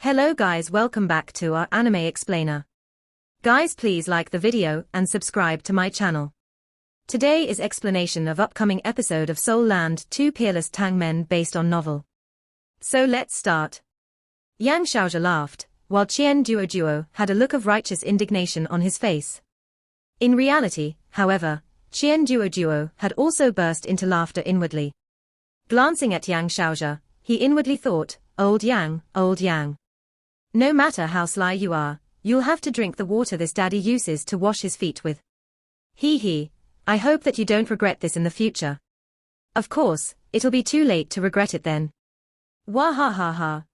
Hello guys, welcome back to our anime explainer. Guys, please like the video and subscribe to my channel. Today is explanation of upcoming episode of Soul Land 2 Peerless Tang Men based on novel. So let's start. Yang Xiaozhi laughed, while Qian Duo had a look of righteous indignation on his face. In reality, however, Qian Duo had also burst into laughter inwardly. Glancing at Yang Xiaozhi, he inwardly thought, Old Yang, old Yang. No matter how sly you are, you'll have to drink the water this daddy uses to wash his feet with. Hee, I hope that you don't regret this in the future. Of course, it'll be too late to regret it then. Wahahaha.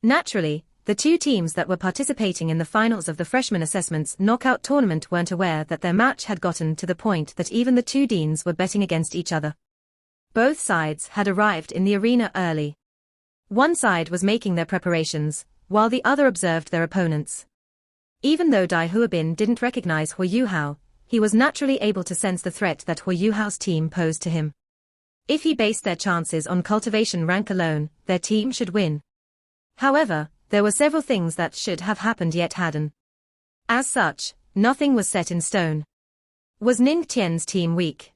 Naturally, the two teams that were participating in the finals of the freshman assessments knockout tournament weren't aware that their match had gotten to the point that even the two deans were betting against each other. Both sides had arrived in the arena early. One side was making their preparations, while the other observed their opponents. Even though Dai Huabin didn't recognize Hu Yuhao, he was naturally able to sense the threat that Hu Yuhao's team posed to him. If he based their chances on cultivation rank alone, their team should win. However, there were several things that should have happened yet hadn't. As such, nothing was set in stone. Was Ning Tian's team weak?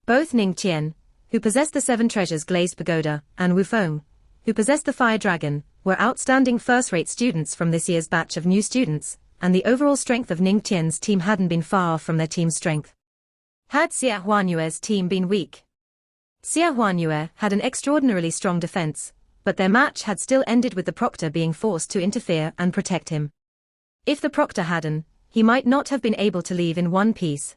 Both Ning Tian, who possessed the 7 treasures glazed pagoda, and Wu Feng, who possessed the fire dragon, were outstanding first-rate students from this year's batch of new students, and the overall strength of Ning Tian's team hadn't been far off from their team's strength. Had Xia Huanyue's team been weak? Xia Huanyue had an extraordinarily strong defense, but their match had still ended with the proctor being forced to interfere and protect him. If the proctor hadn't, he might not have been able to leave in one piece.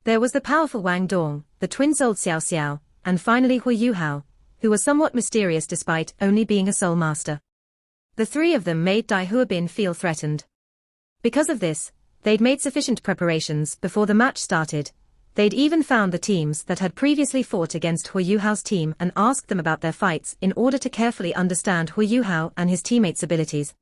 There was the powerful Wang Dong, the twin-souled Xiao Xiao, and finally Hu Yuhao, who was somewhat mysterious despite only being a soul master. The three of them made Dai Huabin feel threatened. Because of this, they'd made sufficient preparations before the match started. They'd even found the teams that had previously fought against Hu Yuhao's team and asked them about their fights in order to carefully understand Hu Yuhao and his teammates' abilities.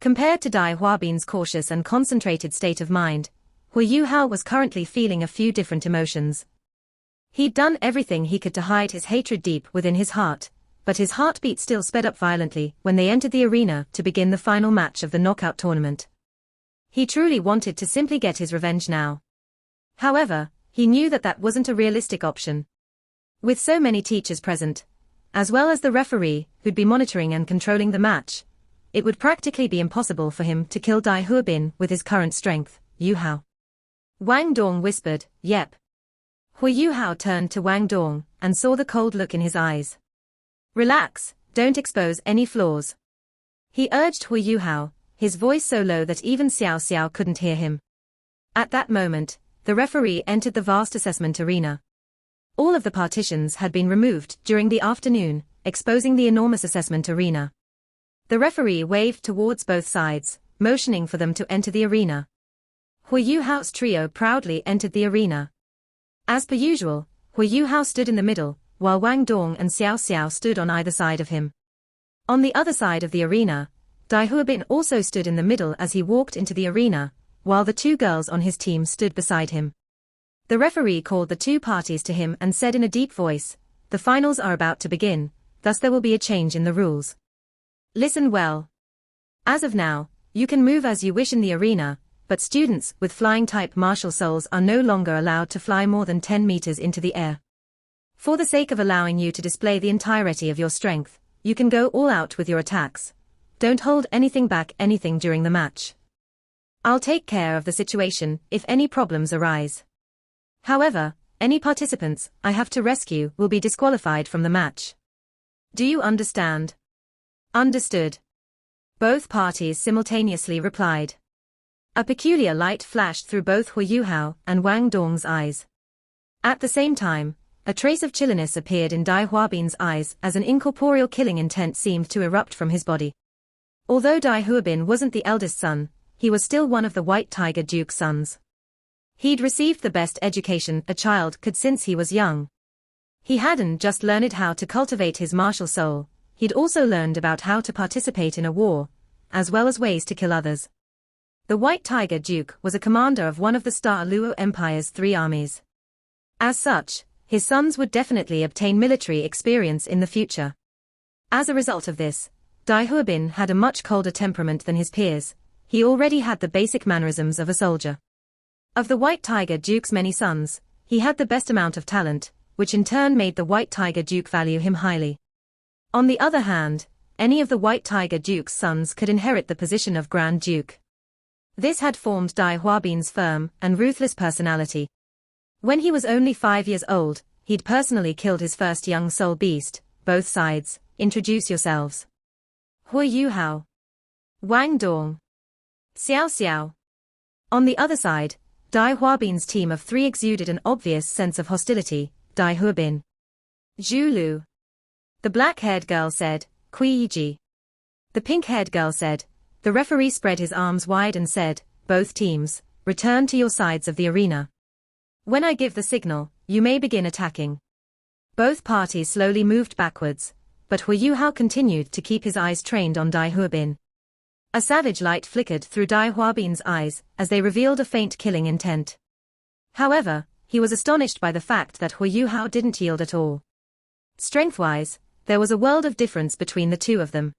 Compared to Dai Huabin's cautious and concentrated state of mind, Hu Yuhao was currently feeling a few different emotions. He'd done everything he could to hide his hatred deep within his heart, but his heartbeat still sped up violently when they entered the arena to begin the final match of the knockout tournament. He truly wanted to simply get his revenge now. However, he knew that that wasn't a realistic option. With so many teachers present, as well as the referee who'd be monitoring and controlling the match, it would practically be impossible for him to kill Dai Huabin with his current strength. Yuhao. Wang Dong whispered, "Yep." Hu Yuhao turned to Wang Dong and saw the cold look in his eyes. "Relax, don't expose any flaws," he urged Hu Yuhao, his voice so low that even Xiao Xiao couldn't hear him. At that moment, the referee entered the vast assessment arena. All of the partitions had been removed during the afternoon, exposing the enormous assessment arena. The referee waved towards both sides, motioning for them to enter the arena. Hu Yuhao's trio proudly entered the arena. As per usual, Hu Yuhao stood in the middle, while Wang Dong and Xiao Xiao stood on either side of him. On the other side of the arena, Dai Huabin also stood in the middle as he walked into the arena, while the two girls on his team stood beside him. The referee called the two parties to him and said in a deep voice, "The finals are about to begin, thus there will be a change in the rules. Listen well. As of now, you can move as you wish in the arena, but students with flying-type martial souls are no longer allowed to fly more than 10 meters into the air. For the sake of allowing you to display the entirety of your strength, you can go all out with your attacks. Don't hold anything back during the match. I'll take care of the situation if any problems arise. However, any participants I have to rescue will be disqualified from the match. Do you understand?" "Understood." Both parties simultaneously replied. A peculiar light flashed through both Hu Yuhao and Wang Dong's eyes. At the same time, a trace of chilliness appeared in Dai Huabin's eyes as an incorporeal killing intent seemed to erupt from his body. Although Dai Huabin wasn't the eldest son, he was still one of the White Tiger Duke's sons. He'd received the best education a child could since he was young. He hadn't just learned how to cultivate his martial soul, he'd also learned about how to participate in a war, as well as ways to kill others. The White Tiger Duke was a commander of one of the Star Luo Empire's 3 armies. As such, his sons would definitely obtain military experience in the future. As a result of this, Dai Huabin had a much colder temperament than his peers. He already had the basic mannerisms of a soldier. Of the White Tiger Duke's many sons, he had the best amount of talent, which in turn made the White Tiger Duke value him highly. On the other hand, any of the White Tiger Duke's sons could inherit the position of Grand Duke. This had formed Dai Huabin's firm and ruthless personality. When he was only 5 years old, he'd personally killed his first young soul beast. Both sides, introduce yourselves. Hui Yuhao. Wang Dong. Xiao Xiao. On the other side, Dai Huabin's team of 3 exuded an obvious sense of hostility. Dai Huabin. Zhu Lu. The black-haired girl said, Kui Yiji. The pink-haired girl said. The referee spread his arms wide and said, both teams, return to your sides of the arena. When I give the signal, you may begin attacking. Both parties slowly moved backwards, but Hui Yuhao continued to keep his eyes trained on Dai Huabin. A savage light flickered through Dai Huabin's eyes as they revealed a faint killing intent. However, he was astonished by the fact that Hui Yuhao didn't yield at all. Strength-wise, there was a world of difference between the two of them.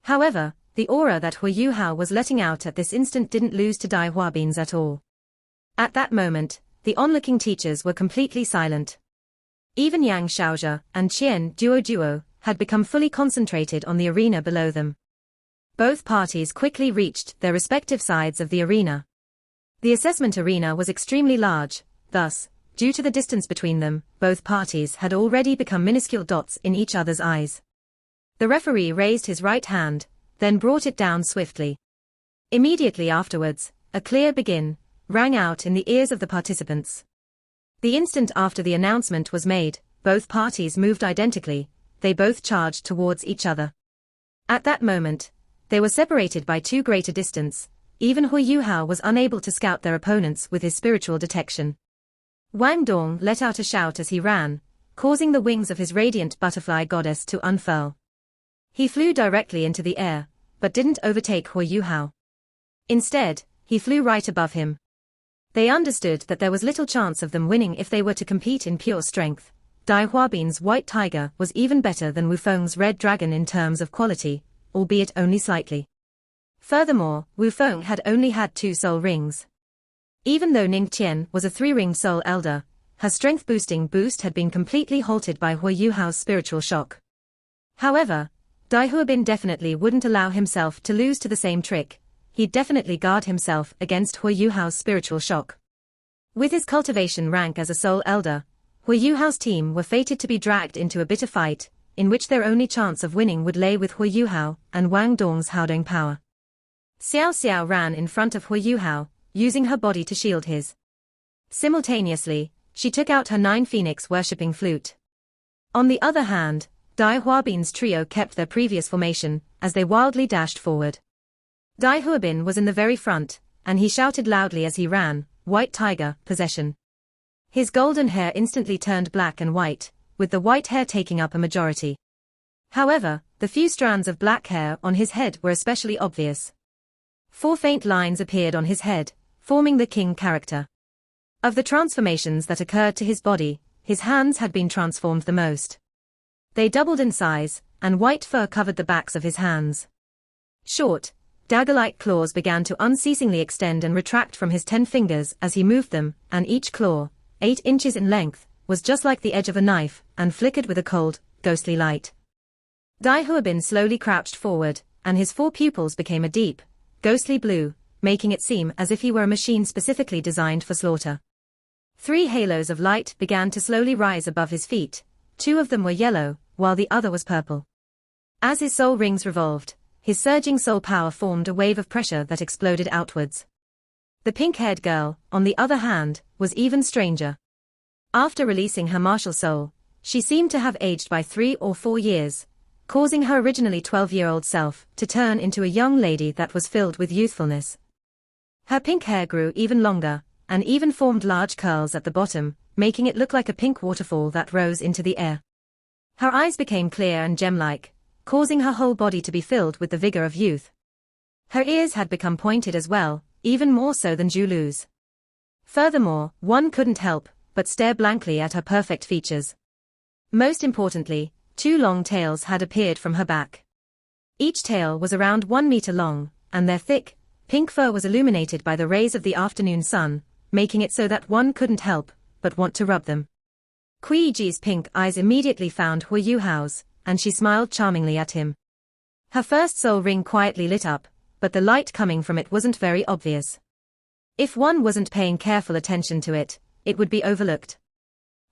However, the aura that Hui Yuhao was letting out at this instant didn't lose to Dai Huabin's at all. At that moment, the onlooking teachers were completely silent. Even Yang Xiaozhe and Qian Duo had become fully concentrated on the arena below them. Both parties quickly reached their respective sides of the arena. The assessment arena was extremely large, thus, due to the distance between them, both parties had already become minuscule dots in each other's eyes. The referee raised his right hand, then brought it down swiftly. Immediately afterwards, a clear begin rang out in the ears of the participants. The instant after the announcement was made, both parties moved identically, they both charged towards each other. At that moment, they were separated by too great a distance. Even Hui Yuhao was unable to scout their opponents with his spiritual detection. Wang Dong let out a shout as he ran, causing the wings of his radiant butterfly goddess to unfurl. He flew directly into the air, but didn't overtake Hui Yuhao. Instead, he flew right above him. They understood that there was little chance of them winning if they were to compete in pure strength. Dai Huabin's White Tiger was even better than Wu Feng's Red Dragon in terms of quality, albeit only slightly. Furthermore, Wu Feng had only had 2 soul rings. Even though Ning Qian was a 3-ring soul elder, her strength-boosting boost had been completely halted by Hui Yuhao's spiritual shock. However, Dai Huabin definitely wouldn't allow himself to lose to the same trick. He'd definitely guard himself against Hui Yuhao's spiritual shock. With his cultivation rank as a soul elder, Hui Yuhao's team were fated to be dragged into a bitter fight, in which their only chance of winning would lay with Hui Yuhao and Wang Dong's Haodong power. Xiao Xiao ran in front of Hui Yuhao, using her body to shield his. Simultaneously, she took out her 9 phoenix worshipping flute. On the other hand, Dai Huabin's trio kept their previous formation, as they wildly dashed forward. Dai Huabin was in the very front, and he shouted loudly as he ran, White Tiger, possession. His golden hair instantly turned black and white, with the white hair taking up a majority. However, the few strands of black hair on his head were especially obvious. 4 faint lines appeared on his head, forming the king character. Of the transformations that occurred to his body, his hands had been transformed the most. They doubled in size, and white fur covered the backs of his hands. Short, dagger-like claws began to unceasingly extend and retract from his 10 fingers as he moved them, and each claw, 8 inches in length, was just like the edge of a knife, and flickered with a cold, ghostly light. Dai Huabin slowly crouched forward, and his 4 pupils became a deep, ghostly blue, making it seem as if he were a machine specifically designed for slaughter. 3 halos of light began to slowly rise above his feet. 2 of them were yellow, while the other was purple. As his soul rings revolved, his surging soul power formed a wave of pressure that exploded outwards. The pink-haired girl, on the other hand, was even stranger. After releasing her martial soul, she seemed to have aged by 3 or 4 years, causing her originally 12-year-old self to turn into a young lady that was filled with youthfulness. Her pink hair grew even longer, and even formed large curls at the bottom, making it look like a pink waterfall that rose into the air. Her eyes became clear and gem-like, causing her whole body to be filled with the vigor of youth. Her ears had become pointed as well, even more so than Zhulu's. Furthermore, one couldn't help but stare blankly at her perfect features. Most importantly, 2 long tails had appeared from her back. Each tail was around 1 meter long, and their thick, pink fur was illuminated by the rays of the afternoon sun, making it so that one couldn't help but want to rub them. Kuiji's pink eyes immediately found Hu Yuhao's, and she smiled charmingly at him. Her first soul ring quietly lit up, but the light coming from it wasn't very obvious. If one wasn't paying careful attention to it, it would be overlooked.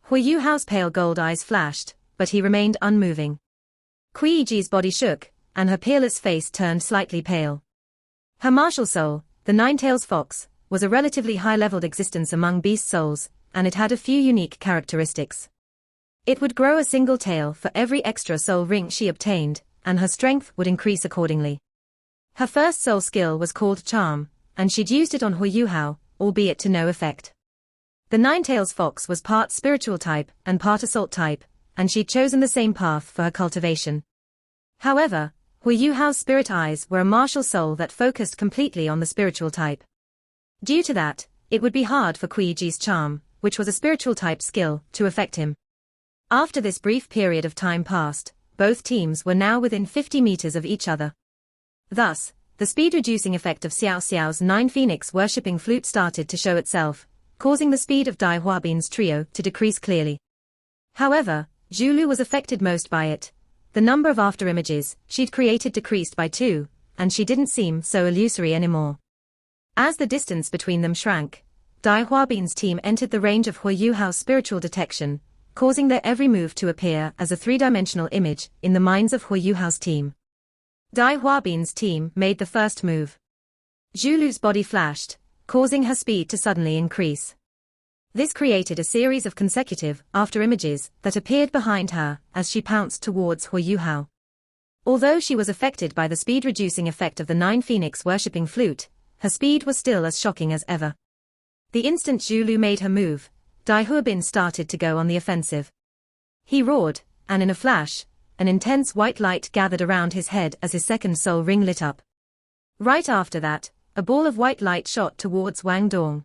Hu Yuhao's pale gold eyes flashed, but he remained unmoving. Kuiji's body shook, and her peerless face turned slightly pale. Her martial soul, the Nine-Tails Fox, was a relatively high-leveled existence among beast souls, and it had a few unique characteristics. It would grow a single tail for every extra soul ring she obtained, and her strength would increase accordingly. Her first soul skill was called Charm, and she'd used it on Hu Yuhao, albeit to no effect. The Nine-Tails Fox was part spiritual type and part assault type, and she'd chosen the same path for her cultivation. However, Hu Yuhao's spirit eyes were a martial soul that focused completely on the spiritual type. Due to that, it would be hard for Kuiji's Charm, which was a spiritual type skill, to affect him. After this brief period of time passed, both teams were now within 50 meters of each other. Thus, the speed-reducing effect of Xiao Xiao's 9 Phoenix worshipping flute started to show itself, causing the speed of Dai Huabin's trio to decrease clearly. However, Zhulu was affected most by it. The number of after-images she'd created decreased by 2, and she didn't seem so illusory anymore. As the distance between them shrank, Dai Huabin's team entered the range of Hu Yuhao's spiritual detection, causing their every move to appear as a three-dimensional image in the minds of Hu Yuhao's team. Dai Huabin's team made the first move. Zhulu's body flashed, causing her speed to suddenly increase. This created a series of consecutive after-images that appeared behind her as she pounced towards Hu Yuhao. Although she was affected by the speed-reducing effect of the 9 Phoenix worshipping flute, her speed was still as shocking as ever. The instant Zhulu made her move, Dai Huabin started to go on the offensive. He roared, and in a flash, an intense white light gathered around his head as his second soul ring lit up. Right after that, a ball of white light shot towards Wang Dong.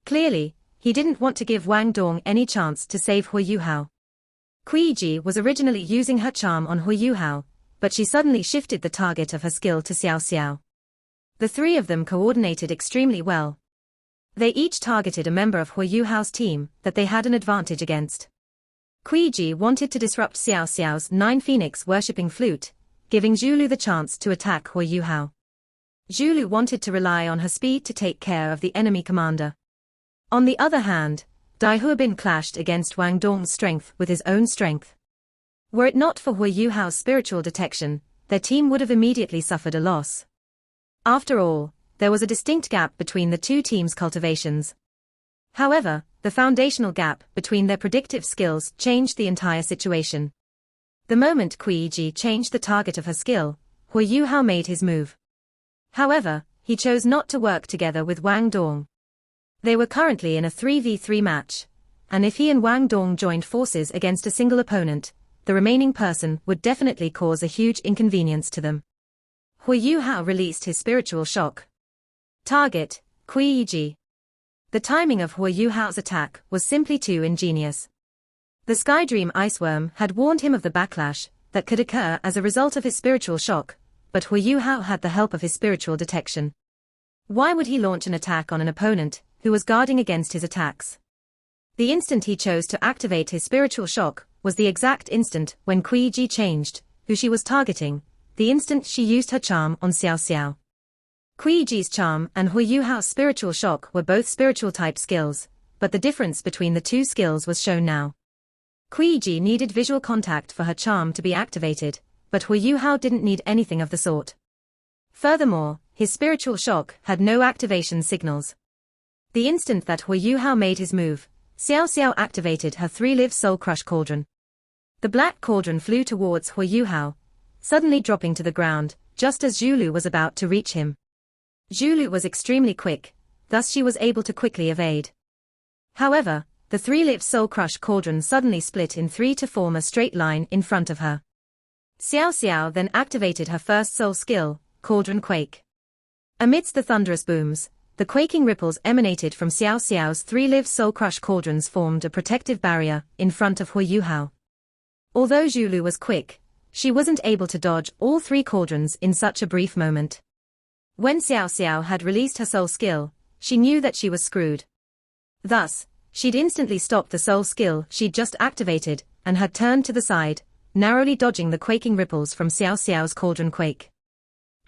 Clearly, he didn't want to give Wang Dong any chance to save Hu Yuhao. Kuiji was originally using her charm on Hu Yuhao, but she suddenly shifted the target of her skill to Xiao Xiao. The three of them coordinated extremely well. They each targeted a member of Hu Yuhao's team that they had an advantage against. Kuiji wanted to disrupt Xiao Xiao's 9 Phoenix worshipping flute, giving Zhulu the chance to attack Hu Yuhao. Zhulu wanted to rely on her speed to take care of the enemy commander. On the other hand, Dai Huabin clashed against Wang Dong's strength with his own strength. Were it not for Hu Yuhao's spiritual detection, their team would have immediately suffered a loss. After all, there was a distinct gap between the two teams' cultivations. However, the foundational gap between their predictive skills changed the entire situation. The moment Kuiji changed the target of her skill, Hu Yuhao made his move. However, he chose not to work together with Wang Dong. They were currently in a 3v3 match, and if he and Wang Dong joined forces against a single opponent, the remaining person would definitely cause a huge inconvenience to them. Hu Yuhao released his spiritual shock. Target, Kuiji. The timing of Hu Yuhao's attack was simply too ingenious. The Sky Dream Iceworm had warned him of the backlash that could occur as a result of his spiritual shock, but Hu Yuhao had the help of his spiritual detection. Why would he launch an attack on an opponent who was guarding against his attacks? The instant he chose to activate his spiritual shock was the exact instant when Kuiji changed who she was targeting, the instant she used her charm on Xiao Xiao. Kuiji's charm and Hu Yuhao's spiritual shock were both spiritual type skills, but the difference between the two skills was shown now. Kuiji needed visual contact for her charm to be activated, but Hu Yuhao didn't need anything of the sort. Furthermore, his spiritual shock had no activation signals. The instant that Hu Yuhao made his move, Xiao Xiao activated her 3-live Soul Crush Cauldron. The black cauldron flew towards Hu Yuhao, suddenly dropping to the ground, just as Zhulu was about to reach him. Zhulu was extremely quick, thus she was able to quickly evade. However, the 3-live Soul Crush Cauldron suddenly split in 3 to form a straight line in front of her. Xiao Xiao then activated her first soul skill, Cauldron Quake. Amidst the thunderous booms, the quaking ripples emanated from Xiao Xiao's 3-live Soul Crush Cauldrons formed a protective barrier in front of Hu Yuhao. Although Zhulu was quick, She wasn't able to dodge all 3 cauldrons in such a brief moment. When Xiao Xiao had released her soul skill, she knew that she was screwed. Thus, she'd instantly stopped the soul skill she'd just activated, and had turned to the side, narrowly dodging the quaking ripples from Xiao Xiao's cauldron quake.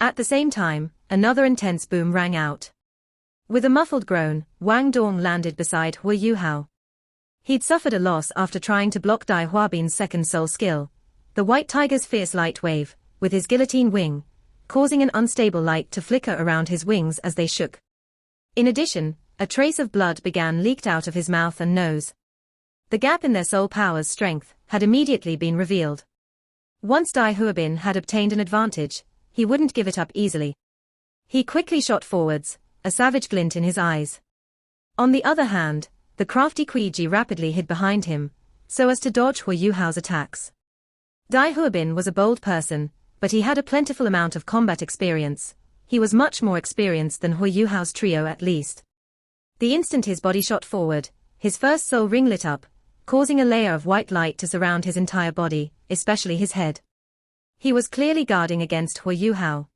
At the same time, another intense boom rang out. With a muffled groan, Wang Dong landed beside Hui Yuhao. He'd suffered a loss after trying to block Dai Huabin's second soul skill, the White Tiger's fierce light wave, with his guillotine wing, causing an unstable light to flicker around his wings as they shook. In addition, a trace of blood began leaked out of his mouth and nose. The gap in their soul power's strength had immediately been revealed. Once Dai Huabin had obtained an advantage, he wouldn't give it up easily. He quickly shot forwards, a savage glint in his eyes. On the other hand, the crafty Kuiji rapidly hid behind him, so as to dodge Hui Yuhao's attacks. Dai Huabin was a bold person, but he had a plentiful amount of combat experience. He was much more experienced than Hui Yuhao's trio at least. The instant his body shot forward, his first soul ring lit up, causing a layer of white light to surround his entire body, especially his head. He was clearly guarding against Hui Yuhao.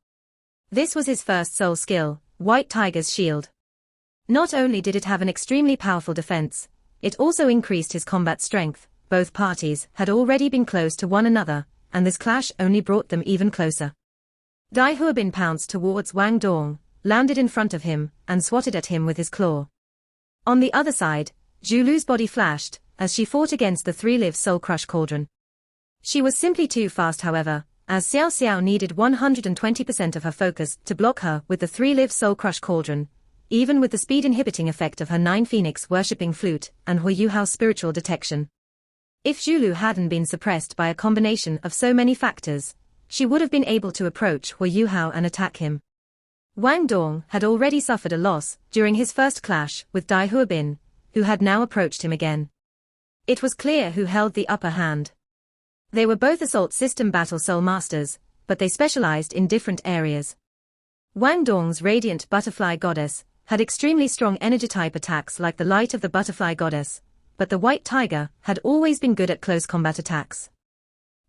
This was his first soul skill, White Tiger's Shield. Not only did it have an extremely powerful defense, it also increased his combat strength. Both parties had already been close to one another, and this clash only brought them even closer. Dai Huabin pounced towards Wang Dong, landed in front of him, and swatted at him with his claw. On the other side, Zhu Lu's body flashed, as she fought against the 3-live Soul Crush Cauldron. She was simply too fast however, as Xiao Xiao needed 120% of her focus to block her with the 3-live Soul Crush Cauldron, even with the speed-inhibiting effect of her 9 Phoenix worshipping flute and Hui Yuhao's spiritual detection. If Zhu Lu hadn't been suppressed by a combination of so many factors, she would have been able to approach Hui Yuhao and attack him. Wang Dong had already suffered a loss during his first clash with Dai Huabin, who had now approached him again. It was clear who held the upper hand. They were both Assault System Battle Soul Masters, but they specialized in different areas. Wang Dong's Radiant Butterfly Goddess had extremely strong energy-type attacks like the Light of the Butterfly Goddess, but the White Tiger had always been good at close combat attacks.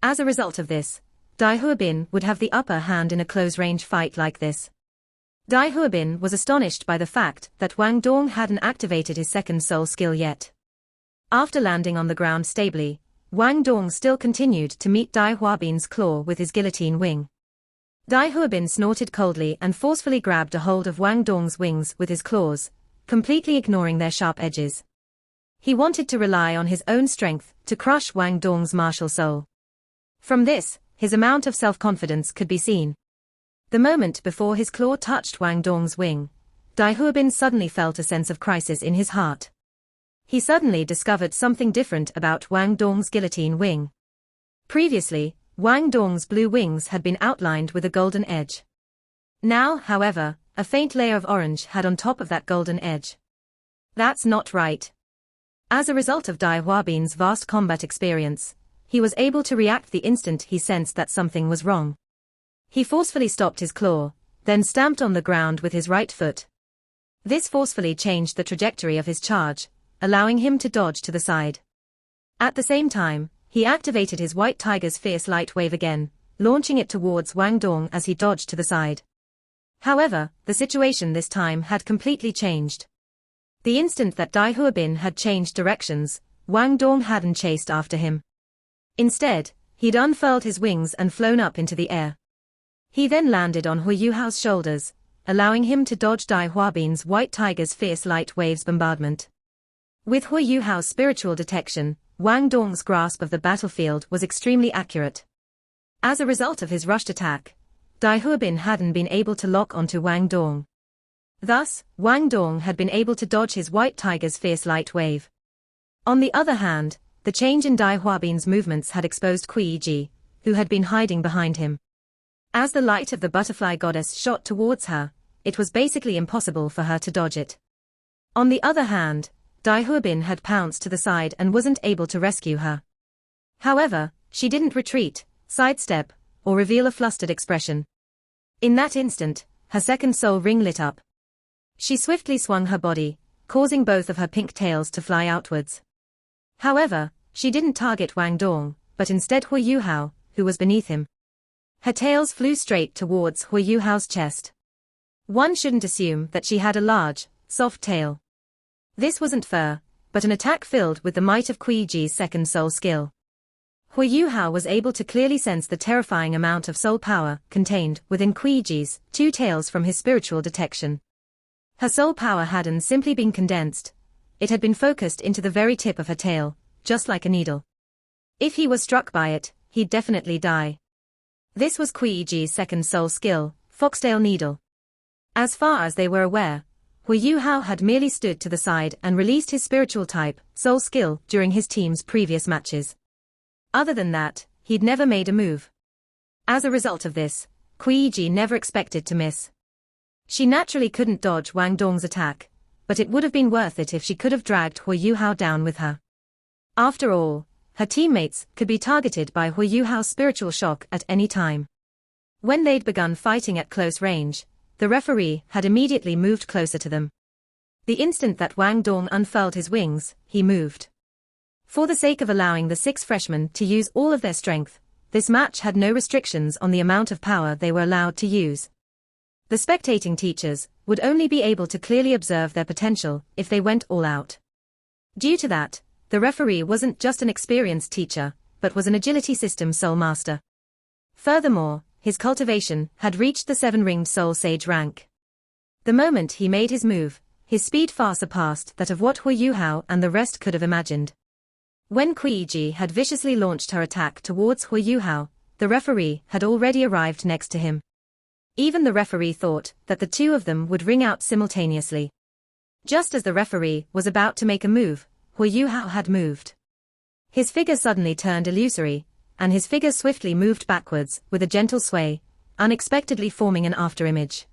As a result of this, Dai Huabin would have the upper hand in a close-range fight like this. Dai Huabin was astonished by the fact that Wang Dong hadn't activated his second soul skill yet. After landing on the ground stably, Wang Dong still continued to meet Dai Huabin's claw with his guillotine wing. Dai Huabin snorted coldly and forcefully grabbed a hold of Wang Dong's wings with his claws, completely ignoring their sharp edges. He wanted to rely on his own strength to crush Wang Dong's martial soul. From this, his amount of self-confidence could be seen. The moment before his claw touched Wang Dong's wing, Dai Huabin suddenly felt a sense of crisis in his heart. He suddenly discovered something different about Wang Dong's guillotine wing. Previously, Wang Dong's blue wings had been outlined with a golden edge. Now, however, a faint layer of orange had on top of that golden edge. That's not right. As a result of Dai Huabin's vast combat experience, he was able to react the instant he sensed that something was wrong. He forcefully stopped his claw, then stamped on the ground with his right foot. This forcefully changed the trajectory of his charge, allowing him to dodge to the side. At the same time, he activated his White Tiger's fierce light wave again, launching it towards Wang Dong as he dodged to the side. However, the situation this time had completely changed. The instant that Dai Huabin had changed directions, Wang Dong hadn't chased after him. Instead, he'd unfurled his wings and flown up into the air. He then landed on Hui Yuhao's shoulders, allowing him to dodge Dai Huabin's White Tiger's fierce light waves bombardment. With Hui Yuhao's spiritual detection, Wang Dong's grasp of the battlefield was extremely accurate. As a result of his rushed attack, Dai Huabin hadn't been able to lock onto Wang Dong. Thus, Wang Dong had been able to dodge his White Tiger's fierce light wave. On the other hand, the change in Dai Huabin's movements had exposed Kuiji, who had been hiding behind him. As the light of the butterfly goddess shot towards her, it was basically impossible for her to dodge it. On the other hand, Dai Huabin had pounced to the side and wasn't able to rescue her. However, she didn't retreat, sidestep, or reveal a flustered expression. In that instant, her second soul ring lit up. She swiftly swung her body, causing both of her pink tails to fly outwards. However, she didn't target Wang Dong, but instead Hui Yuhao, who was beneath him. Her tails flew straight towards Hu Yuhao's chest. One shouldn't assume that she had a large, soft tail. This wasn't fur, but an attack filled with the might of Kuiji's second soul skill. Hu Yuhao was able to clearly sense the terrifying amount of soul power contained within Kuiji's two tails from his spiritual detection. Her soul power hadn't simply been condensed, it had been focused into the very tip of her tail, just like a needle. If he was struck by it, he'd definitely die. This was Kuiji's second soul skill, Foxtail Needle. As far as they were aware, Hu Yuhao had merely stood to the side and released his spiritual type, soul skill, during his team's previous matches. Other than that, he'd never made a move. As a result of this, Kuiji never expected to miss. She naturally couldn't dodge Wang Dong's attack, but it would have been worth it if she could have dragged Hu Yuhao down with her. After all, her teammates could be targeted by Hu Yuhao's spiritual shock at any time. When they'd begun fighting at close range, the referee had immediately moved closer to them. The instant that Wang Dong unfurled his wings, he moved. For the sake of allowing the 6 freshmen to use all of their strength, this match had no restrictions on the amount of power they were allowed to use. The spectating teachers would only be able to clearly observe their potential if they went all out. Due to that, the referee wasn't just an experienced teacher, but was an agility system soul master. Furthermore, his cultivation had reached the 7-ringed soul sage rank. The moment he made his move, his speed far surpassed that of what Hu Yuhao and the rest could have imagined. When Kuiji had viciously launched her attack towards Hu Yuhao, the referee had already arrived next to him. Even the referee thought that the two of them would ring out simultaneously. Just as the referee was about to make a move, Hu Yuhao had moved. His figure suddenly turned illusory, and his figure swiftly moved backwards with a gentle sway, unexpectedly forming an afterimage.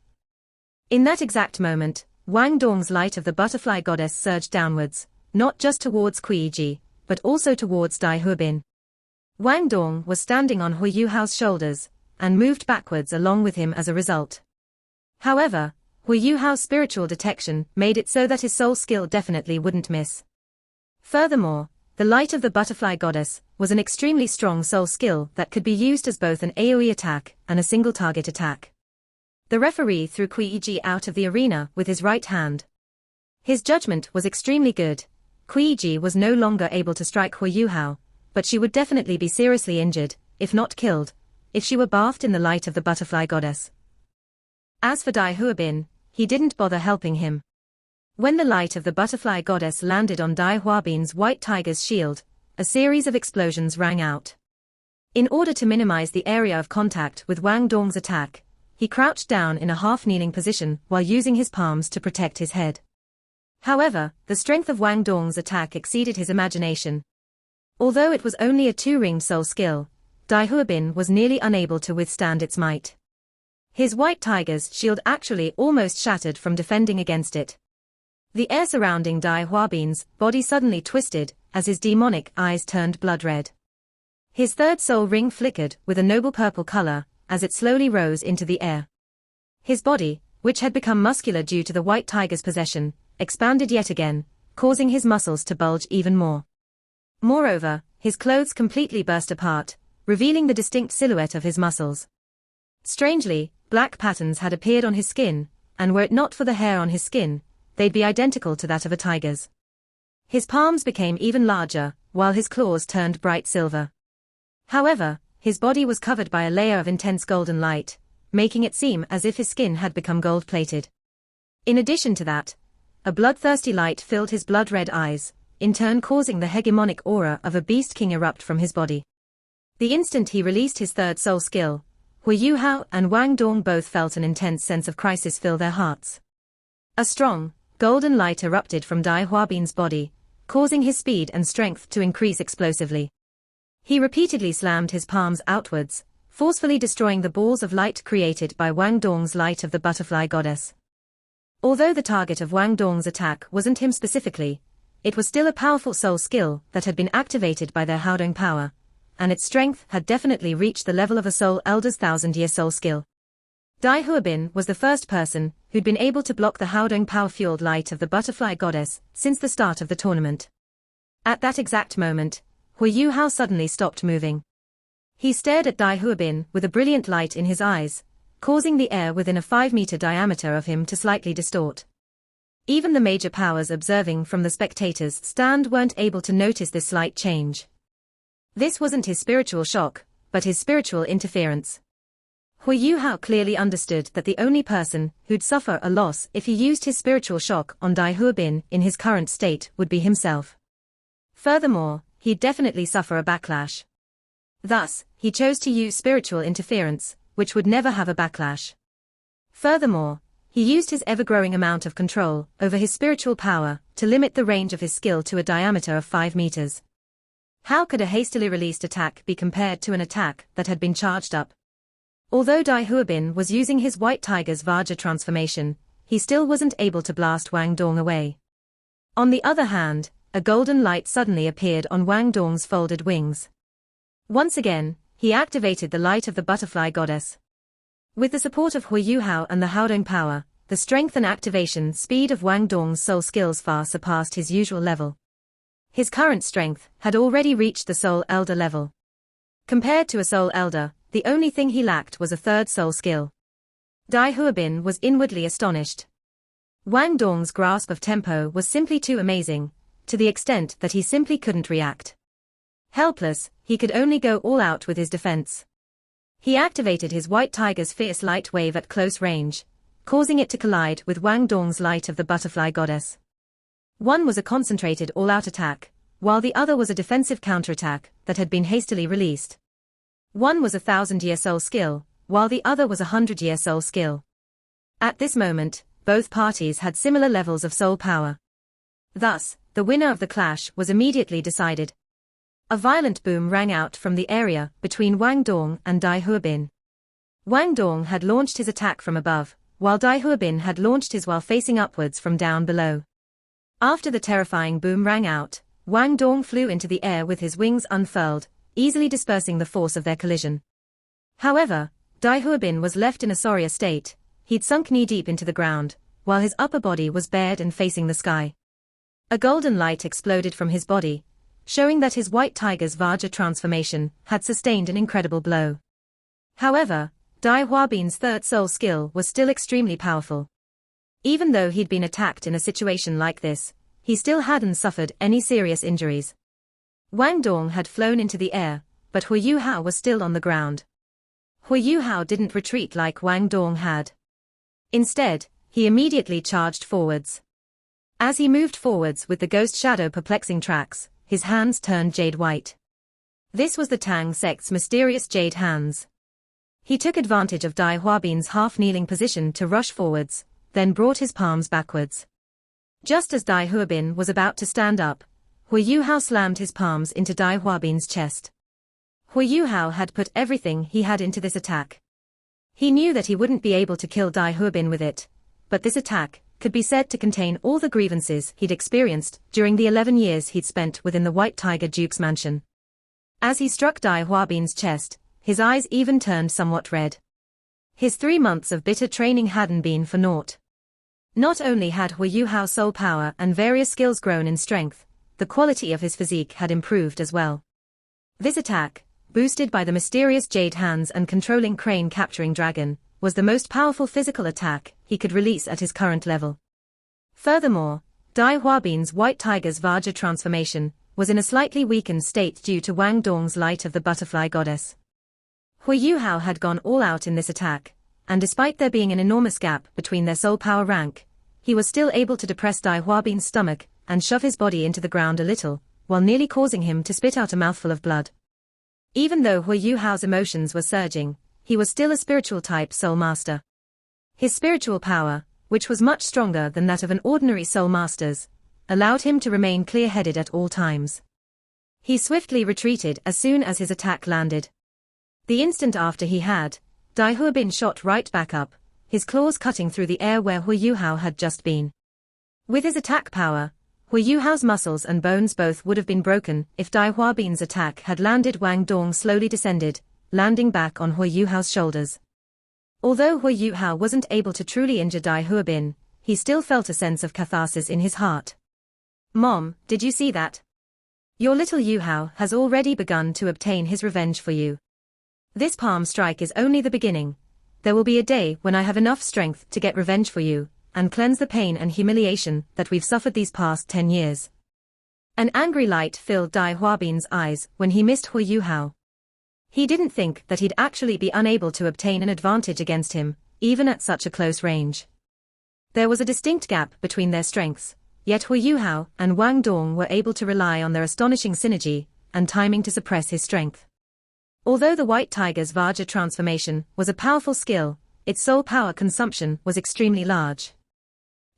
In that exact moment, Wang Dong's light of the butterfly goddess surged downwards, not just towards Kuiji, but also towards Dai Huabin. Wang Dong was standing on Hu Yuhao's shoulders, and moved backwards along with him as a result. However, Hu Yuhao's spiritual detection made it so that his soul skill definitely wouldn't miss. Furthermore, the light of the butterfly goddess was an extremely strong soul skill that could be used as both an AoE attack and a single target attack. The referee threw Kuiji out of the arena with his right hand. His judgment was extremely good. Kuiji was no longer able to strike Hu Yuhao, but she would definitely be seriously injured, if not killed, if she were bathed in the light of the butterfly goddess. As for Dai Huabin, he didn't bother helping him. When the light of the butterfly goddess landed on Dai Huabin's white tiger's shield, a series of explosions rang out. In order to minimize the area of contact with Wang Dong's attack, he crouched down in a half-kneeling position while using his palms to protect his head. However, the strength of Wang Dong's attack exceeded his imagination. Although it was only a 2-ringed soul skill, Dai Huabin was nearly unable to withstand its might. His white tiger's shield actually almost shattered from defending against it. The air surrounding Dai Huabin's body suddenly twisted as his demonic eyes turned blood red. His third soul ring flickered with a noble purple color as it slowly rose into the air. His body, which had become muscular due to the white tiger's possession, expanded yet again, causing his muscles to bulge even more. Moreover, his clothes completely burst apart, revealing the distinct silhouette of his muscles. Strangely, black patterns had appeared on his skin, and were it not for the hair on his skin, they'd be identical to that of a tiger's. His palms became even larger, while his claws turned bright silver. However, his body was covered by a layer of intense golden light, making it seem as if his skin had become gold-plated. In addition to that, a bloodthirsty light filled his blood-red eyes, in turn causing the hegemonic aura of a beast king erupt from his body. The instant he released his third soul skill, Hu Yuhao and Wang Dong both felt an intense sense of crisis fill their hearts. A strong, golden light erupted from Dai Huabin's body, causing his speed and strength to increase explosively. He repeatedly slammed his palms outwards, forcefully destroying the balls of light created by Wang Dong's light of the butterfly goddess. Although the target of Wang Dong's attack wasn't him specifically, it was still a powerful soul skill that had been activated by their Haodong power, and its strength had definitely reached the level of a soul elder's 1,000-year soul skill. Dai Huabin was the first person who'd been able to block the Haodong power-fueled light of the butterfly goddess since the start of the tournament. At that exact moment, Hu Yuhao suddenly stopped moving. He stared at Dai Huabin with a brilliant light in his eyes, causing the air within a 5-meter diameter of him to slightly distort. Even the major powers observing from the spectators' stand weren't able to notice this slight change. This wasn't his spiritual shock, but his spiritual interference. Hui Yuhao clearly understood that the only person who'd suffer a loss if he used his spiritual shock on Dai Huabin in his current state would be himself. Furthermore, he'd definitely suffer a backlash. Thus, he chose to use spiritual interference, which would never have a backlash. Furthermore, he used his ever-growing amount of control over his spiritual power to limit the range of his skill to a diameter of 5 meters. How could a hastily released attack be compared to an attack that had been charged up? Although Dai Huabin was using his White Tiger's Vajra transformation, he still wasn't able to blast Wang Dong away. On the other hand, a golden light suddenly appeared on Wang Dong's folded wings. Once again, he activated the light of the butterfly goddess. With the support of Hui Yuhao and the Haodong power, the strength and activation speed of Wang Dong's soul skills far surpassed his usual level. His current strength had already reached the Soul Elder level. Compared to a Soul Elder, the only thing he lacked was a third soul skill. Dai Huabin was inwardly astonished. Wang Dong's grasp of tempo was simply too amazing, to the extent that he simply couldn't react. Helpless, he could only go all out with his defense. He activated his White Tiger's fierce light wave at close range, causing it to collide with Wang Dong's light of the butterfly goddess. One was a concentrated all-out attack, while the other was a defensive counterattack that had been hastily released. One was a 1,000-year soul skill, while the other was a 100-year soul skill. At this moment, both parties had similar levels of soul power. Thus, the winner of the clash was immediately decided. A violent boom rang out from the area between Wang Dong and Dai Huabin. Wang Dong had launched his attack from above, while Dai Huabin had launched his while facing upwards from down below. After the terrifying boom rang out, Wang Dong flew into the air with his wings unfurled, easily dispersing the force of their collision. However, Dai Huabin was left in a sorrier state. He'd sunk knee-deep into the ground, while his upper body was bared and facing the sky. A golden light exploded from his body, showing that his White Tiger's Vajra transformation had sustained an incredible blow. However, Dai Huabin's third soul skill was still extremely powerful. Even though he'd been attacked in a situation like this, he still hadn't suffered any serious injuries. Wang Dong had flown into the air, but Hui Yuhao was still on the ground. Hui Yuhao didn't retreat like Wang Dong had. Instead, he immediately charged forwards. As he moved forwards with the ghost shadow perplexing tracks, his hands turned jade white. This was the Tang sect's mysterious jade hands. He took advantage of Dai Huabin's half-kneeling position to rush forwards, then brought his palms backwards. Just as Dai Huabin was about to stand up, Hui Yuhao slammed his palms into Dai Huabin's chest. Hui Yuhao had put everything he had into this attack. He knew that he wouldn't be able to kill Dai Huabin with it, but this attack could be said to contain all the grievances he'd experienced during the 11 years he'd spent within the White Tiger Duke's mansion. As he struck Dai Huabin's chest, his eyes even turned somewhat red. His 3 months of bitter training hadn't been for naught. Not only had Hui Yuhao's soul power and various skills grown in strength, the quality of his physique had improved as well. This attack, boosted by the mysterious jade hands and controlling crane capturing dragon, was the most powerful physical attack he could release at his current level. Furthermore, Dai Huabin's White Tiger's Vajra transformation was in a slightly weakened state due to Wang Dong's light of the butterfly goddess. Hui Yuhao had gone all out in this attack, and despite there being an enormous gap between their soul power rank, he was still able to depress Dai Huabin's stomach and shove his body into the ground a little, while nearly causing him to spit out a mouthful of blood. Even though Hui Yuhao's emotions were surging, he was still a spiritual type soul master. His spiritual power, which was much stronger than that of an ordinary soul master's, allowed him to remain clear-headed at all times. He swiftly retreated as soon as his attack landed. The instant after he had, Dai Huabin shot right back up, his claws cutting through the air where Hui Yuhao had just been. With his attack power, Hui Yuhao's muscles and bones both would have been broken if Dai Huabin's attack had landed. Wang Dong slowly descended, landing back on Hui Yuhao's shoulders. Although Hui Yuhao wasn't able to truly injure Dai Huabin, he still felt a sense of catharsis in his heart. "Mom, did you see that? Your little Yuhao has already begun to obtain his revenge for you." This palm strike is only the beginning. There will be a day when I have enough strength to get revenge for you, and cleanse the pain and humiliation that we've suffered these past 10 years. An angry light filled Dai Huabin's eyes when he missed Hu Yuhao. He didn't think that he'd actually be unable to obtain an advantage against him, even at such a close range. There was a distinct gap between their strengths, yet Hu Yuhao and Wang Dong were able to rely on their astonishing synergy and timing to suppress his strength. Although the White Tiger's Vajra transformation was a powerful skill, its soul power consumption was extremely large.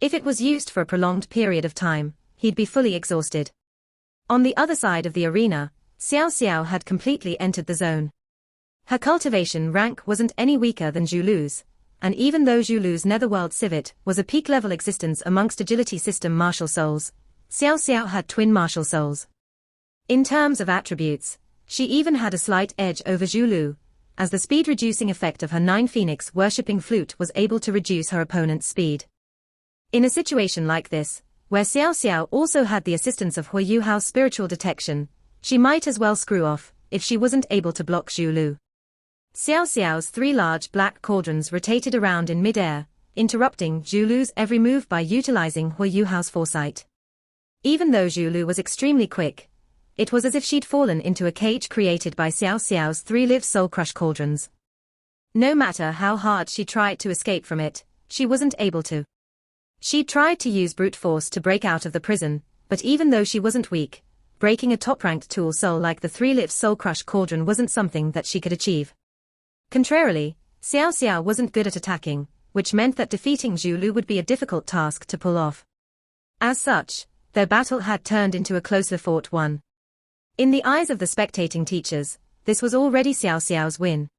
If it was used for a prolonged period of time, he'd be fully exhausted. On the other side of the arena, Xiao Xiao had completely entered the zone. Her cultivation rank wasn't any weaker than Zhulu's, and even though Zhulu's netherworld civet was a peak-level existence amongst agility system martial souls, Xiao Xiao had twin martial souls. In terms of attributes, she even had a slight edge over Zhulu, as the speed-reducing effect of her 9 Phoenix worshipping flute was able to reduce her opponent's speed. In a situation like this, where Xiao Xiao also had the assistance of Hu Yuhao's spiritual detection, she might as well screw off if she wasn't able to block Zhulu. Xiao Xiao's 3 large black cauldrons rotated around in mid-air, interrupting Zhulu's every move by utilizing Hu Yuhao's foresight. Even though Zhulu was extremely quick, it was as if she'd fallen into a cage created by Xiao Xiao's 3 live soul crush cauldrons. No matter how hard she tried to escape from it, she wasn't able to. She tried to use brute force to break out of the prison, but even though she wasn't weak, breaking a top-ranked tool soul like the 3-lift soul crush cauldron wasn't something that she could achieve. Contrarily, Xiao Xiao wasn't good at attacking, which meant that defeating Zhulu would be a difficult task to pull off. As such, their battle had turned into a closely fought one. In the eyes of the spectating teachers, this was already Xiao Xiao's win.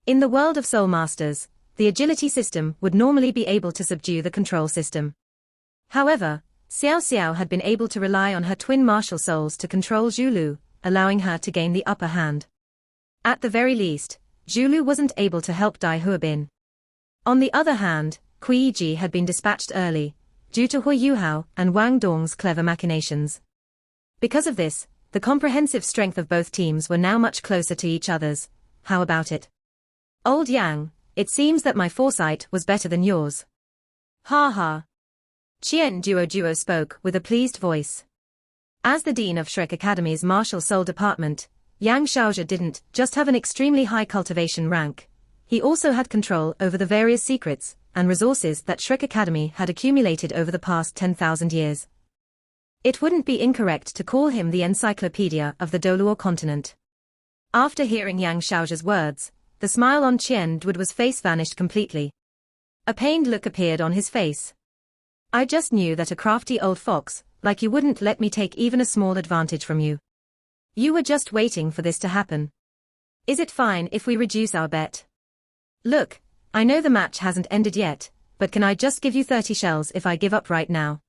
In the world of soul masters, the agility system would normally be able to subdue the control system. However, Xiao Xiao had been able to rely on her twin martial souls to control Zhulu, allowing her to gain the upper hand. At the very least, Zhulu wasn't able to help Dai Huabin. On the other hand, Kui Ji had been dispatched early, due to Hu Yuhao and Wang Dong's clever machinations. Because of this, the comprehensive strength of both teams were now much closer to each other's. How about it? Old Yang, it seems that my foresight was better than yours. Ha ha. Qian Duo spoke with a pleased voice. As the dean of Shrek Academy's martial soul department, Yang Xiaozhe didn't just have an extremely high cultivation rank, he also had control over the various secrets and resources that Shrek Academy had accumulated over the past 10,000 years. It wouldn't be incorrect to call him the encyclopedia of the Doluo continent. After hearing Yang Xiaozhe's words, the smile on Qian Duo's face vanished completely. A pained look appeared on his face. I just knew that a crafty old fox, like you, wouldn't let me take even a small advantage from you. You were just waiting for this to happen. Is it fine if we reduce our bet? Look, I know the match hasn't ended yet, but can I just give you 30 shells if I give up right now?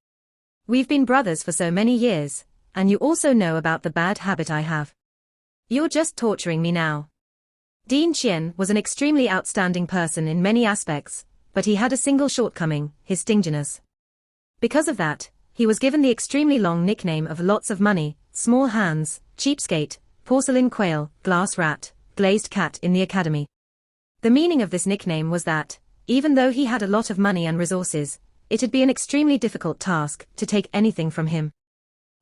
We've been brothers for so many years, and you also know about the bad habit I have. You're just torturing me now. Dean Qian was an extremely outstanding person in many aspects, but he had a single shortcoming, his stinginess. Because of that, he was given the extremely long nickname of lots of money, small hands, cheapskate, porcelain quail, glass rat, glazed cat in the academy. The meaning of this nickname was that, even though he had a lot of money and resources, it'd be an extremely difficult task to take anything from him.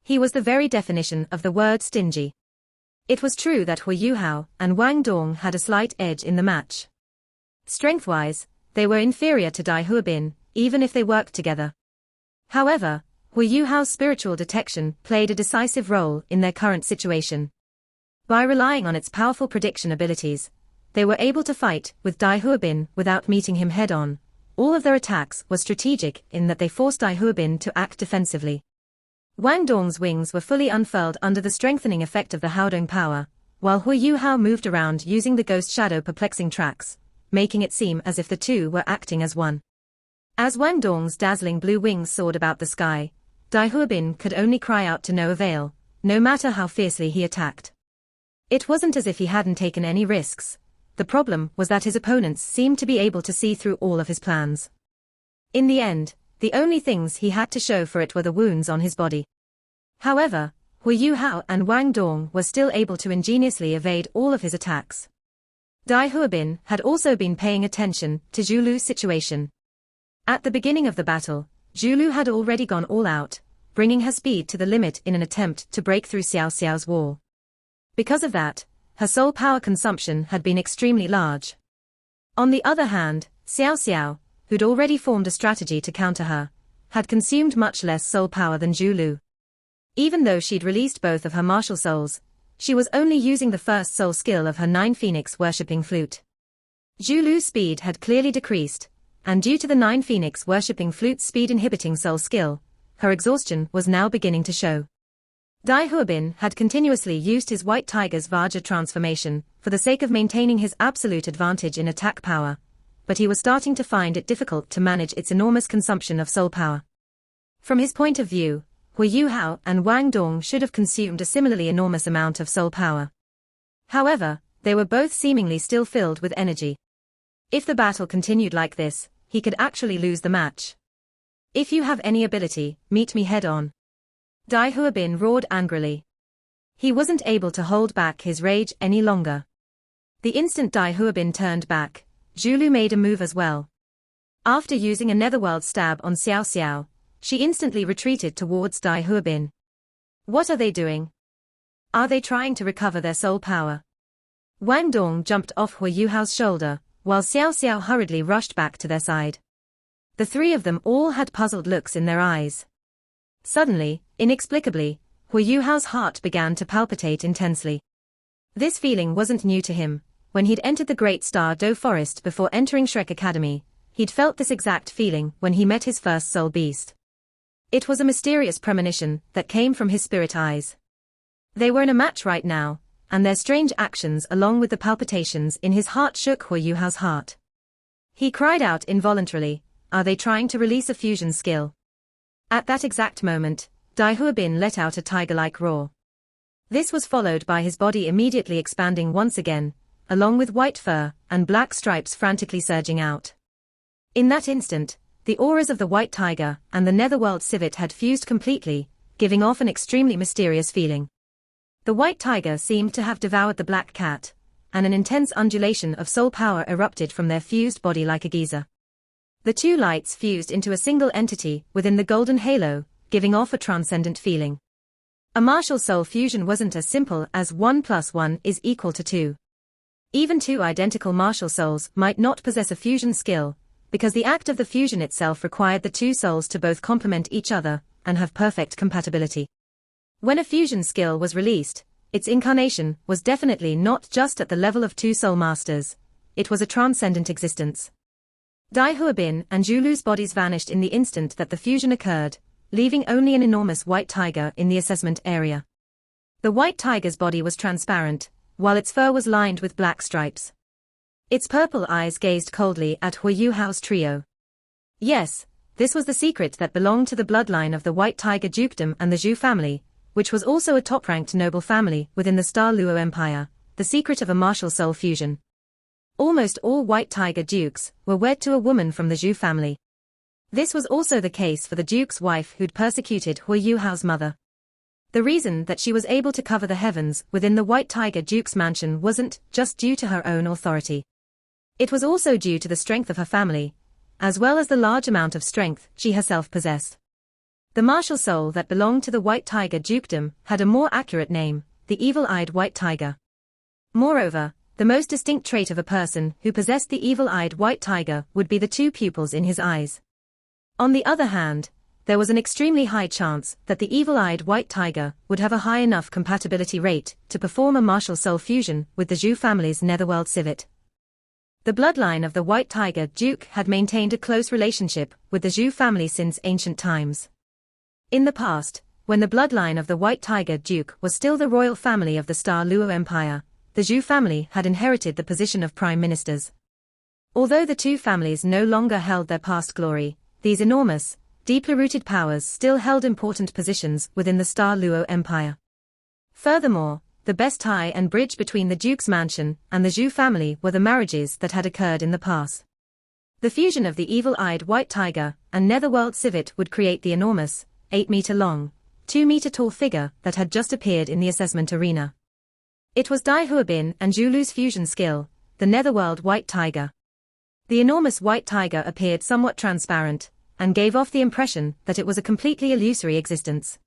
He was the very definition of the word stingy. It was true that Hu Yuhao and Wang Dong had a slight edge in the match. Strength-wise, they were inferior to Dai Huabin, even if they worked together. However, Hu Yuhao's spiritual detection played a decisive role in their current situation. By relying on its powerful prediction abilities, they were able to fight with Dai Huabin without meeting him head-on. All of their attacks were strategic in that they forced Dai Huabin to act defensively. Wang Dong's wings were fully unfurled under the strengthening effect of the Haodong power, while Hu Yuhao moved around using the ghost shadow perplexing tracks, making it seem as if the two were acting as one. As Wang Dong's dazzling blue wings soared about the sky, Dai Huabin could only cry out to no avail, no matter how fiercely he attacked. It wasn't as if he hadn't taken any risks. The problem was that his opponents seemed to be able to see through all of his plans. In the end, the only things he had to show for it were the wounds on his body. However, Hu Yuhao and Wang Dong were still able to ingeniously evade all of his attacks. Dai Huabin had also been paying attention to Zhu Lu's situation. At the beginning of the battle, Zhu Lu had already gone all out, bringing her speed to the limit in an attempt to break through Xiao Xiao's wall. Because of that, her soul power consumption had been extremely large. On the other hand, Xiao Xiao, who'd already formed a strategy to counter her, had consumed much less soul power than Zhu Lu. Even though she'd released both of her martial souls, she was only using the first soul skill of her 9 Phoenix worshipping flute. Zhu Lu's speed had clearly decreased, and due to the 9 Phoenix worshipping flute's speed inhibiting soul skill, her exhaustion was now beginning to show. Dai Huabin had continuously used his White Tiger's Vajra transformation for the sake of maintaining his absolute advantage in attack power, but he was starting to find it difficult to manage its enormous consumption of soul power. From his point of view, Hu Yuhao and Wang Dong should have consumed a similarly enormous amount of soul power. However, they were both seemingly still filled with energy. If the battle continued like this, he could actually lose the match. If you have any ability, meet me head-on. Dai Huabin roared angrily. He wasn't able to hold back his rage any longer. The instant Dai Huabin turned back, Zhu Lu made a move as well. After using a netherworld stab on Xiao Xiao, she instantly retreated towards Dai Huabin. What are they doing? Are they trying to recover their soul power? Wang Dong jumped off Hu Yuhao's shoulder, while Xiao Xiao hurriedly rushed back to their side. The three of them all had puzzled looks in their eyes. Suddenly, inexplicably, Hu Yuhao's heart began to palpitate intensely. This feeling wasn't new to him. When he'd entered the Great Star Do Forest before entering Shrek Academy, he'd felt this exact feeling when he met his first soul beast. It was a mysterious premonition that came from his spirit eyes. They were in a match right now, and their strange actions along with the palpitations in his heart shook Hu Yuhao's heart. He cried out involuntarily, "Are they trying to release a fusion skill?" At that exact moment, Dai Huabin let out a tiger-like roar. This was followed by his body immediately expanding once again, along with white fur and black stripes frantically surging out. In that instant, the auras of the white tiger and the netherworld civet had fused completely, giving off an extremely mysterious feeling. The white tiger seemed to have devoured the black cat, and an intense undulation of soul power erupted from their fused body like a geyser. The two lights fused into a single entity within the golden halo, giving off a transcendent feeling. A martial soul fusion wasn't as simple as 1 + 1 is equal to 2. Even two identical martial souls might not possess a fusion skill, because the act of the fusion itself required the two souls to both complement each other and have perfect compatibility. When a fusion skill was released, its incarnation was definitely not just at the level of two soul masters, it was a transcendent existence. Dai Huabin and Zhu Lu's bodies vanished in the instant that the fusion occurred, leaving only an enormous white tiger in the assessment area. The white tiger's body was transparent, while its fur was lined with black stripes. Its purple eyes gazed coldly at Hu Yuhao's trio. Yes, this was the secret that belonged to the bloodline of the White Tiger Dukedom and the Zhu family, which was also a top-ranked noble family within the Star Luo Empire, the secret of a martial soul fusion. Almost all White Tiger Dukes were wed to a woman from the Zhu family. This was also the case for the Duke's wife who'd persecuted Hu Yuhao's mother. The reason that she was able to cover the heavens within the White Tiger Duke's mansion wasn't just due to her own authority. It was also due to the strength of her family, as well as the large amount of strength she herself possessed. The martial soul that belonged to the White Tiger Dukedom had a more accurate name, the evil-eyed White Tiger. Moreover, the most distinct trait of a person who possessed the evil-eyed White Tiger would be the two pupils in his eyes. On the other hand, there was an extremely high chance that the evil-eyed White Tiger would have a high enough compatibility rate to perform a martial soul fusion with the Zhu family's netherworld civet. The bloodline of the White Tiger Duke had maintained a close relationship with the Zhu family since ancient times. In the past, when the bloodline of the White Tiger Duke was still the royal family of the Star Luo Empire, the Zhu family had inherited the position of prime ministers. Although the two families no longer held their past glory, these enormous, deeply rooted powers still held important positions within the Star Luo Empire. Furthermore, the best tie and bridge between the Duke's mansion and the Zhu family were the marriages that had occurred in the past. The fusion of the evil-eyed White Tiger and netherworld civet would create the enormous, 8-meter-long, 2-meter-tall figure that had just appeared in the assessment arena. It was Dai Huabin and Zhu Lu's fusion skill the netherworld white tiger. The enormous white tiger appeared somewhat transparent, and gave off the impression that it was a completely illusory existence.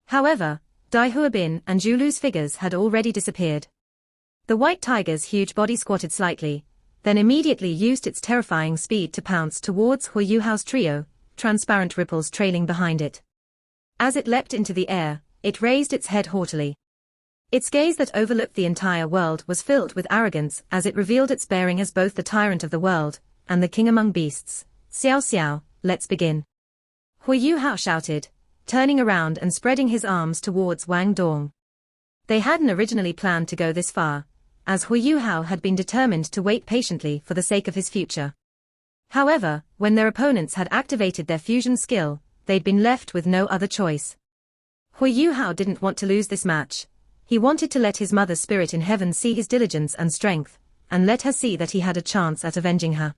However, Dai Huabin and Zhulu's figures had already disappeared. The white tiger's huge body squatted slightly, then immediately used its terrifying speed to pounce towards Hu Yuhao's trio, transparent ripples trailing behind it. As it leapt into the air, it raised its head haughtily. Its gaze that overlooked the entire world was filled with arrogance as it revealed its bearing as both the tyrant of the world and the king among beasts. Xiao Xiao, let's begin. Hu Yuhao shouted, turning around and spreading his arms towards Wang Dong. They hadn't originally planned to go this far, as Hu Yuhao had been determined to wait patiently for the sake of his future. However, when their opponents had activated their fusion skill, they'd been left with no other choice. Hu Yuhao didn't want to lose this match. He wanted to let his mother's spirit in heaven see his diligence and strength, and let her see that he had a chance at avenging her.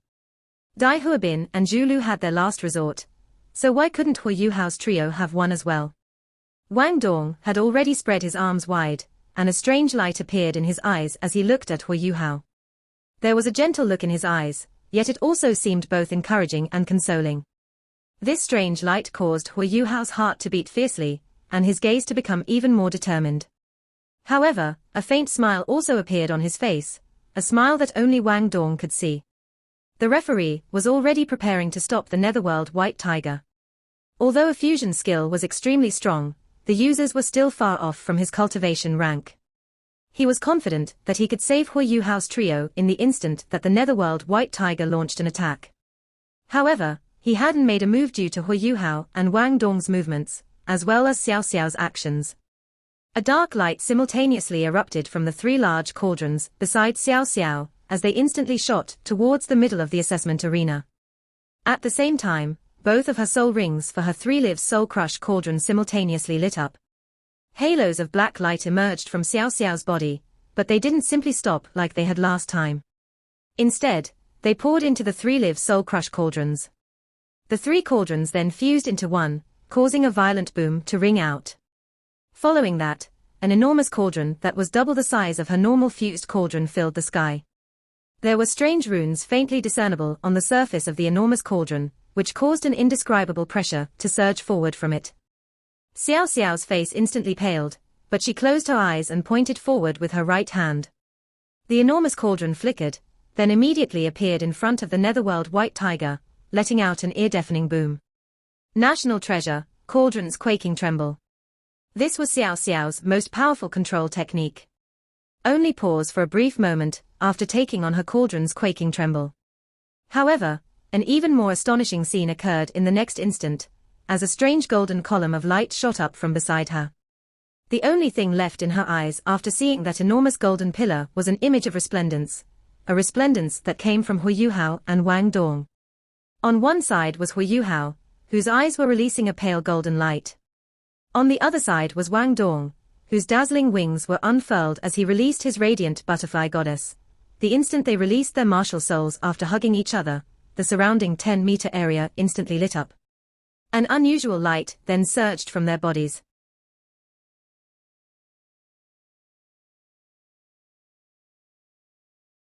Dai Huabin and Zhulu had their last resort, so why couldn't Hu Yuhao's trio have won as well? Wang Dong had already spread his arms wide, and a strange light appeared in his eyes as he looked at Hu Yuhao. There was a gentle look in his eyes, yet it also seemed both encouraging and consoling. This strange light caused Hu Yuhao's heart to beat fiercely, and his gaze to become even more determined. However, a faint smile also appeared on his face, a smile that only Wang Dong could see. The referee was already preparing to stop the netherworld white tiger. Although a fusion skill was extremely strong, the users were still far off from his cultivation rank. He was confident that he could save Hu Yuhao's trio in the instant that the netherworld white tiger launched an attack. However, he hadn't made a move due to Hu Yuhao and Wang Dong's movements, as well as Xiao Xiao's actions. A dark light simultaneously erupted from the three large cauldrons beside Xiao Xiao, as they instantly shot towards the middle of the assessment arena. At the same time, both of her soul rings for her three lives soul crush cauldron simultaneously lit up. Halos of black light emerged from Xiao Xiao's body, but they didn't simply stop like they had last time. Instead, they poured into the three live soul crush cauldrons. The three cauldrons then fused into one, causing a violent boom to ring out. Following that, an enormous cauldron that was double the size of her normal fused cauldron filled the sky. There were strange runes faintly discernible on the surface of the enormous cauldron, which caused an indescribable pressure to surge forward from it. Xiao Xiao's face instantly paled, but she closed her eyes and pointed forward with her right hand. The enormous cauldron flickered, then immediately appeared in front of the netherworld white tiger, letting out an ear-deafening boom. National treasure, cauldron's quaking tremble. This was Xiao Xiao's most powerful control technique. Only pause for a brief moment after taking on her cauldron's quaking tremble. However, an even more astonishing scene occurred in the next instant, as a strange golden column of light shot up from beside her. The only thing left in her eyes after seeing that enormous golden pillar was an image of resplendence, a resplendence that came from Hu Yuhao and Wang Dong. On one side was Hu Yuhao, whose eyes were releasing a pale golden light. On the other side was Wang Dong, whose dazzling wings were unfurled as he released his radiant butterfly goddess. The instant they released their martial souls after hugging each other, the surrounding 10-meter area instantly lit up. An unusual light then surged from their bodies.